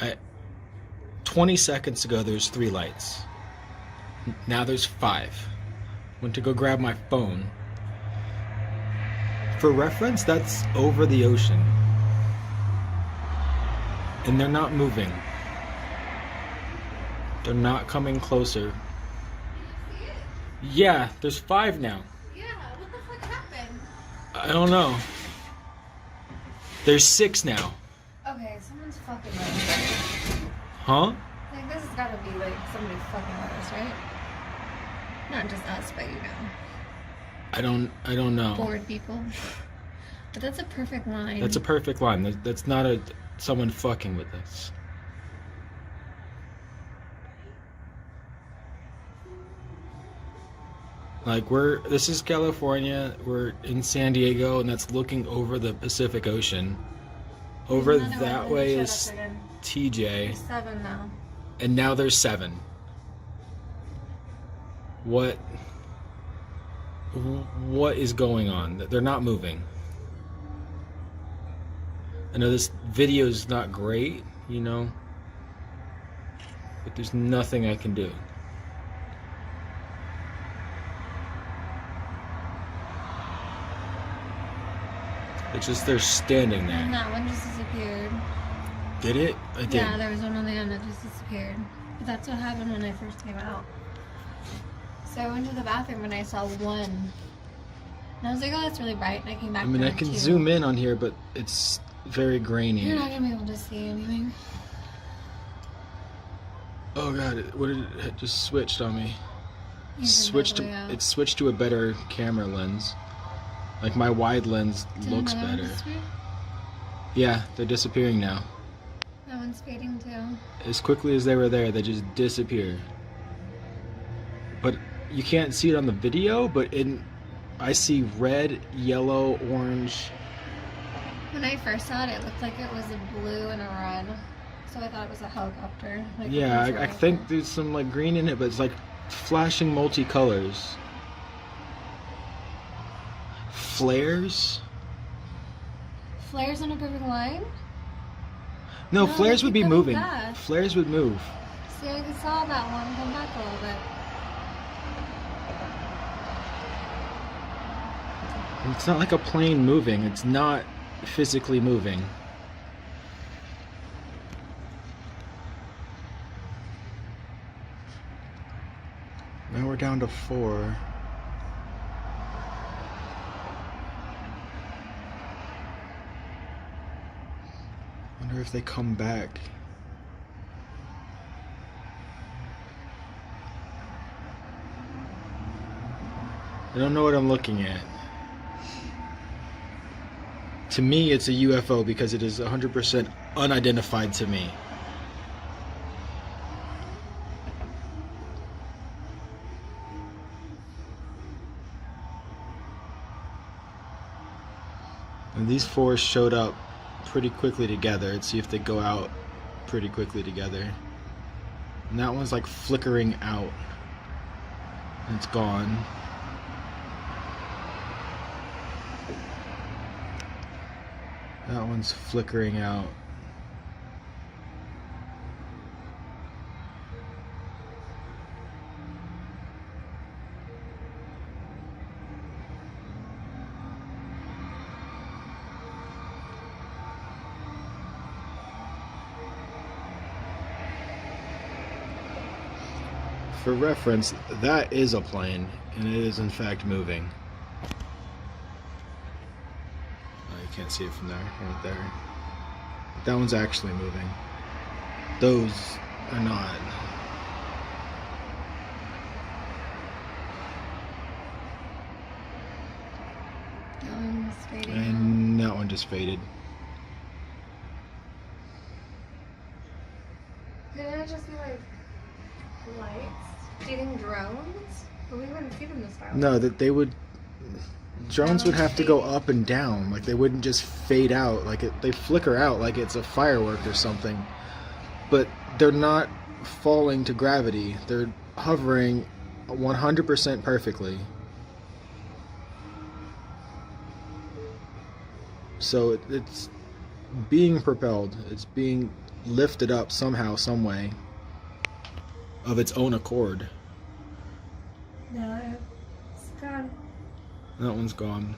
I, 20 seconds ago, there's 3 lights. Now there's 5. Went to go grab my phone. For reference, that's over the ocean. And they're not moving. They're not coming closer. Yeah, there's 5 now. Yeah, what the fuck happened? I don't know. There's 6 now. Okay, someone's fucking with us. Huh? Like, this has gotta be, like, somebody fucking with us, right? Not just us, but you know. I don't know. Bored people. But that's a perfect line. That's a perfect line. That's not someone fucking with us. Like, this is California, we're in San Diego, and that's looking over the Pacific Ocean. Over that way is TJ. There's 7 now. And now there's 7. What is going on? They're not moving. I know this video is not great, you know, but there's nothing I can do. It's just they're standing there. And that one just disappeared. Did it? I did. Yeah, there was one on the end that just disappeared. But that's what happened when I first came out. So I went to the bathroom and I saw 1. And I was like, oh, that's really bright. And I came back. I mean, I can 2. zoom in on here, but it's very grainy. You're not gonna be able to see anything. Oh god, it just switched on me. It switched to a better camera lens. Like, my wide lens looks better. Yeah, they're disappearing now. That one's fading too. As quickly as they were there, they just disappear. But you can't see it on the video, but I see red, yellow, orange. When I first saw it looked like it was a blue and a red. So I thought it was a helicopter. Like, yeah, I think there's some like green in it, but it's like flashing multicolors. Flares? Flares in a perfect line? No, flares would be moving. Back. Flares would move. See, I saw that one come back a little bit. It's not like a plane moving. It's not physically moving. Now we're down to 4. Wonder if they come back. I don't know what I'm looking at. To me, it's a UFO because it is 100% unidentified to me. And these 4 showed up pretty quickly together. Let's see if they go out pretty quickly together. And that one's like flickering out. And it's gone. That one's flickering out. For reference, that is a plane, and it is in fact moving. Oh, you can't see it from there, right there. That one's actually moving. Those are not. That one's fading. And that one just faded. Could it just be like lights? Do you think drones? But we wouldn't see them this far. No, that they would. Drones would have to go up and down. Like, they wouldn't just fade out. Like, they flicker out like it's a firework or something. But they're not falling to gravity. They're hovering 100% perfectly. So it's being propelled. It's being lifted up somehow, some way, of its own accord. No, it's gone. That one's gone.